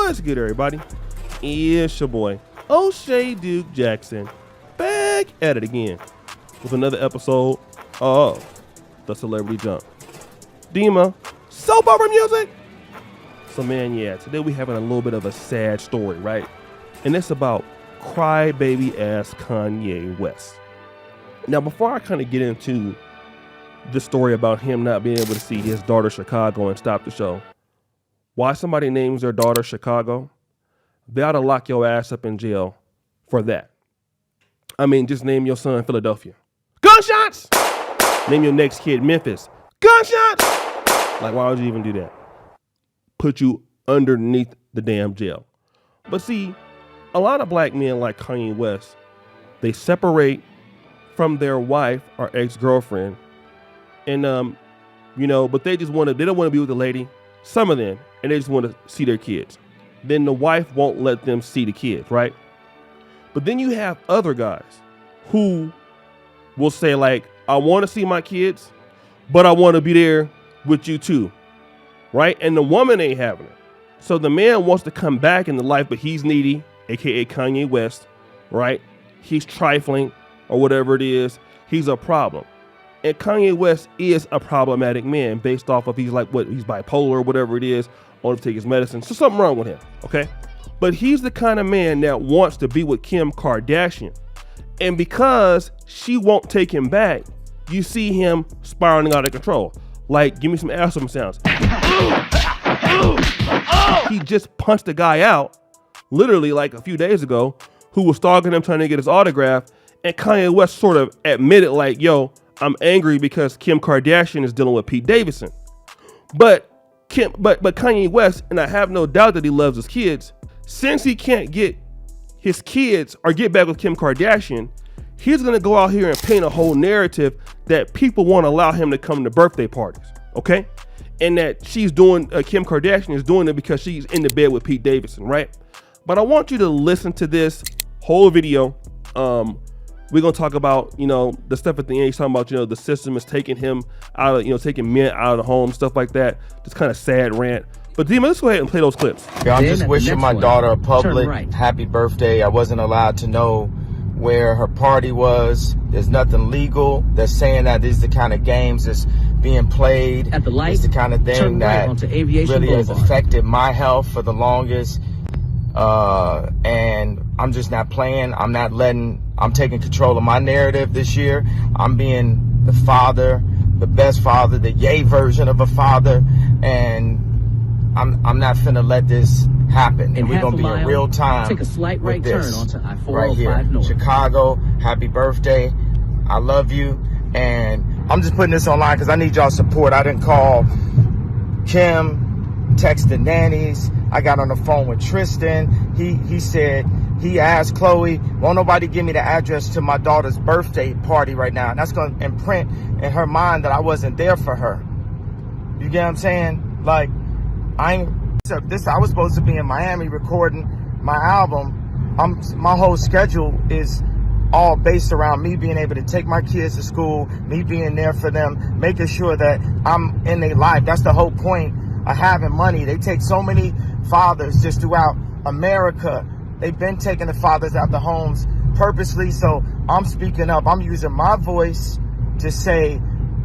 What's good, everybody? It's your boy, O'Shea Duke Jackson, back at it again with another episode of The Celebrity Jump. Dima, soap opera music? So man, yeah, today we having a little bit of a sad story, right? And it's about crybaby ass Kanye West. Now, before I kind of get into the story about him not being able to see his daughter Chicago and stop the show, why somebody names their daughter Chicago, they ought to lock your ass up in jail for that. I mean, just name your son Philadelphia. Gunshots! Name your next kid Memphis. Gunshots! Like, why would you even do that? Put you underneath the damn jail. But see, a lot of black men like Kanye West, they separate from their wife or ex-girlfriend, and but they don't want to be with the lady, some of them, and they just want to see their kids. Then the wife won't let them see the kids, right? But then you have other guys who will say, like, I want to see my kids, but I want to be there with you too, right? And the woman ain't having it. So the man wants to come back in the life, but he's needy, aka Kanye West, right? He's trifling or whatever it is. He's a problem. And Kanye West is a problematic man based off of he's bipolar or whatever it is, only to take his medicine. So something wrong with him, okay? But he's the kind of man that wants to be with Kim Kardashian. And because she won't take him back, you see him spiraling out of control. Like, give me some awesome sounds. He just punched a guy out, literally like a few days ago, who was stalking him, trying to get his autograph. And Kanye West sort of admitted, like, yo, I'm angry because Kim Kardashian is dealing with Pete Davidson. But Kanye West, and I have no doubt that he loves his kids, since he can't get his kids or get back with Kim Kardashian, he's going to go out here and paint a whole narrative that people won't allow him to come to birthday parties, okay? And that Kim Kardashian is doing it because she's in the bed with Pete Davidson, right? But I want you to listen to this whole video. We're going to talk about, the stuff at the end. He's talking about, the system is taking him out of, taking men out of the home, stuff like that. Just kind of sad rant. But Dima, let's go ahead and play those clips. Yeah, I'm just wishing my daughter a public happy birthday. I wasn't allowed to know where her party was. There's nothing legal. They're saying that these are the kind of games that's being played. At the light, it's the kind of thing that really has affected my health for the longest. And I'm just not playing. I'm taking control of my narrative this year. I'm being the father, the best father, the yay version of a father. And I'm not finna let this happen. And we're gonna be in real time. Take a slight right turn onto I-405 right here. North. Chicago, happy birthday. I love you. And I'm just putting this online because I need y'all support. I didn't call Kim, text the nannies. I got on the phone with Tristan. He said, he asked Chloe, won't nobody give me the address to my daughter's birthday party right now? And that's going to imprint in her mind that I wasn't there for her. You get what I'm saying? Like, I was supposed to be in Miami recording my album. My whole schedule is all based around me being able to take my kids to school, me being there for them, making sure that I'm in their life. That's the whole point of having money. They take so many fathers just throughout America. They've been taking the fathers out the homes purposely. So I'm speaking up. I'm using my voice to say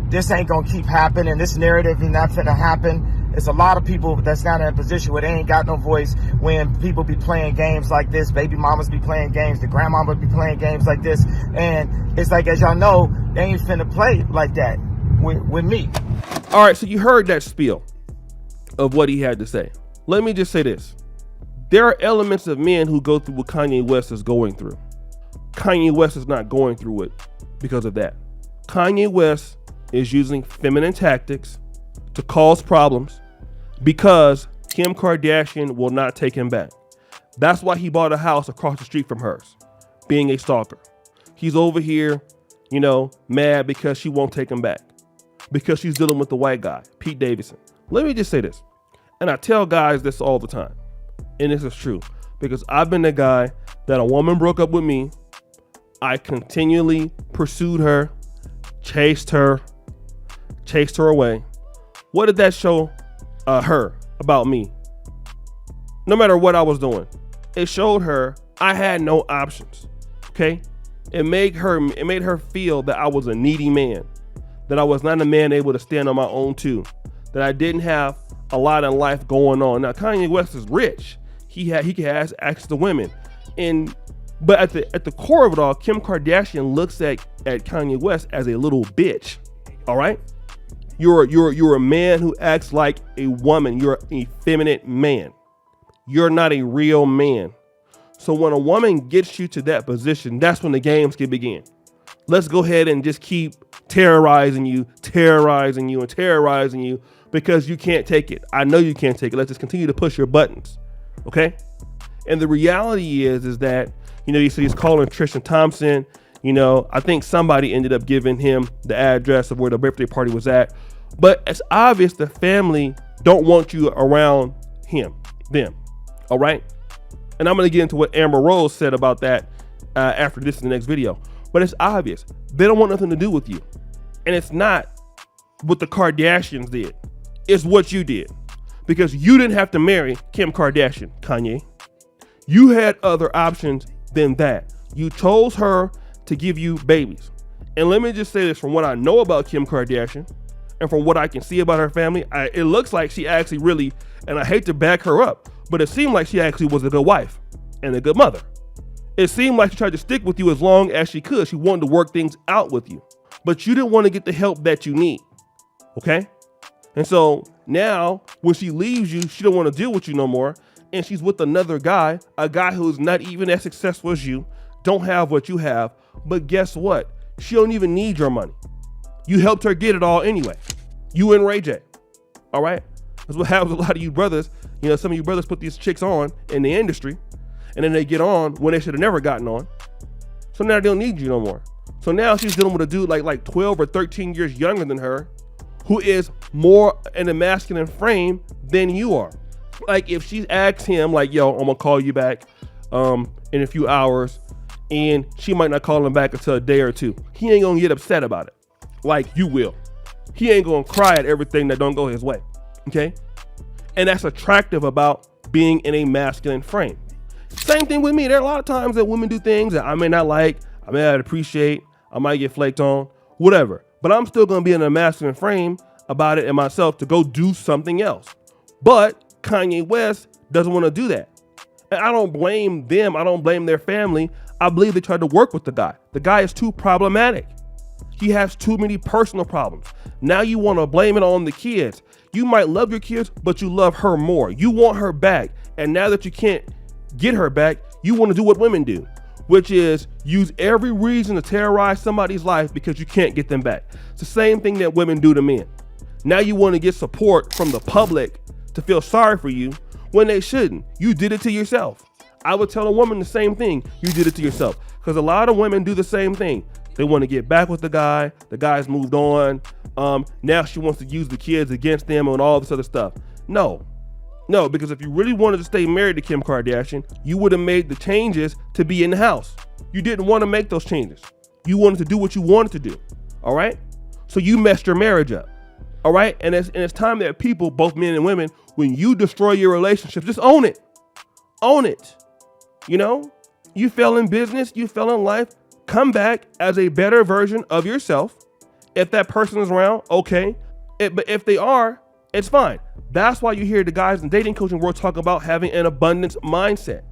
this ain't gonna keep happening. This narrative is not gonna happen. There's a lot of people that's not in a position where they ain't got no voice when people be playing games like this. Baby mamas be playing games. The grandmama be playing games like this. And it's like, as y'all know, they ain't finna play like that with me. All right, so you heard that spiel of what he had to say. Let me just say this. There are elements of men who go through what Kanye West is going through. Kanye West is not going through it because of that. Kanye West is using feminine tactics to cause problems because Kim Kardashian will not take him back. That's why he bought a house across the street from hers, being a stalker. He's over here, mad because she won't take him back, because she's dealing with the white guy, Pete Davidson. Let me just say this, and I tell guys this all the time, and this is true, because I've been the guy that a woman broke up with me. I continually pursued her, chased her away. What did that show her about me? no matter what I was doing. It showed her I had no options. Okay? It made her feel that I was a needy man, that I was not a man able to stand on my own too, that I didn't have a lot in life going on. Now Kanye West is rich. He has access to women, but at the core of it all, Kim Kardashian looks at Kanye West as a little bitch. All right, you're a man who acts like a woman. You're an effeminate man. You're not a real man. So when a woman gets you to that position, that's when the games can begin. Let's go ahead and just keep terrorizing you, because you can't take it. I know you can't take it. Let's just continue to push your buttons. Okay? And the reality is that, you see he's calling Tristan Thompson. I think somebody ended up giving him the address of where the birthday party was at. But it's obvious the family don't want you around them. All right? And I'm going to get into what Amber Rose said about that after this in the next video. But it's obvious. They don't want nothing to do with you. And it's not what the Kardashians did. It's what you did. Because you didn't have to marry Kim Kardashian, Kanye. You had other options than that. You chose her to give you babies. And let me just say this, from what I know about Kim Kardashian and from what I can see about her family, it looks like she actually really, and I hate to back her up, but it seemed like she actually was a good wife and a good mother. It seemed like she tried to stick with you as long as she could. She wanted to work things out with you, but you didn't want to get the help that you need. Okay? And so now when she leaves you, she don't want to deal with you no more. And she's with another guy, a guy who's not even as successful as you, don't have what you have. But guess what? She don't even need your money. You helped her get it all anyway. You and Ray J. All right? That's what happens with a lot of you brothers. Some of you brothers put these chicks on in the industry, and then they get on when they should have never gotten on. So now they don't need you no more. So now she's dealing with a dude like 12 or 13 years younger than her, who is more in a masculine frame than you are. Like if she asks him like, yo, I'm gonna call you back in a few hours, and she might not call him back until a day or two, he ain't gonna get upset about it like you will. He ain't gonna cry at everything that don't go his way. Okay? And that's attractive about being in a masculine frame. Same thing with me. There are a lot of times that women do things that I may not like, I may not appreciate, I might get flaked on, whatever. But I'm still going to be in a masculine frame about it and myself to go do something else. But Kanye West doesn't want to do that. And I don't blame them. I don't blame their family. I believe they tried to work with the guy. The guy is too problematic. He has too many personal problems. Now you want to blame it on the kids. You might love your kids, but you love her more. You want her back. And now that you can't get her back, you want to do what women do, which is use every reason to terrorize somebody's life because you can't get them back. It's the same thing that women do to men. Now you want to get support from the public to feel sorry for you when they shouldn't. You did it to yourself. I would tell a woman the same thing. You did it to yourself. Because a lot of women do the same thing. They want to get back with the guy. The guy's moved on. Now she wants to use the kids against them and all this other stuff. No, because if you really wanted to stay married to Kim Kardashian, you would have made the changes to be in the house. You didn't want to make those changes. You wanted to do what you wanted to do. All right. So you messed your marriage up. All right. And it's time that people, both men and women, when you destroy your relationship, just own it. Own it. You fell in business, you fell in life. Come back as a better version of yourself. If that person is around, okay. But if they are, it's fine. That's why you hear the guys in dating coaching world talk about having an abundance mindset,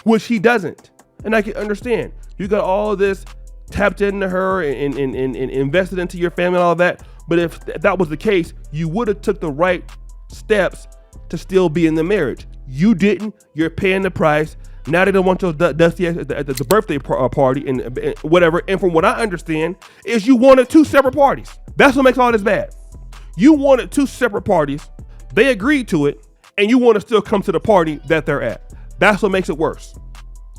which he doesn't. And I can understand. You got all of this tapped into her and invested into your family and all that. But if that was the case, you would have took the right steps to still be in the marriage. You didn't. You're paying the price. Now they don't want your dusty at the birthday party and whatever. And from what I understand is you wanted two separate parties. That's what makes all this bad. You wanted two separate parties. They agreed to it. And you want to still come to the party that they're at. That's what makes it worse.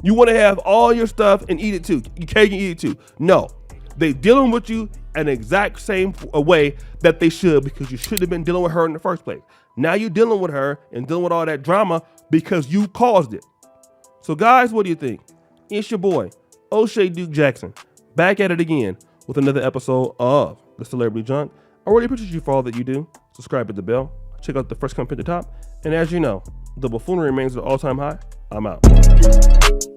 You want to have all your stuff and eat it too. You can't eat it too. No, they dealing with you an exact same way that they should, because you should have been dealing with her in the first place. Now you're dealing with her and dealing with all that drama because you caused it. So guys, what do you think? It's your boy, O'Shea Duke Jackson, back at it again with another episode of The Celebrity Junk. I really appreciate you for all that you do. Subscribe, hit the bell, check out the first comment at the top. And as you know, The buffoonery remains at an all-time high. I'm out.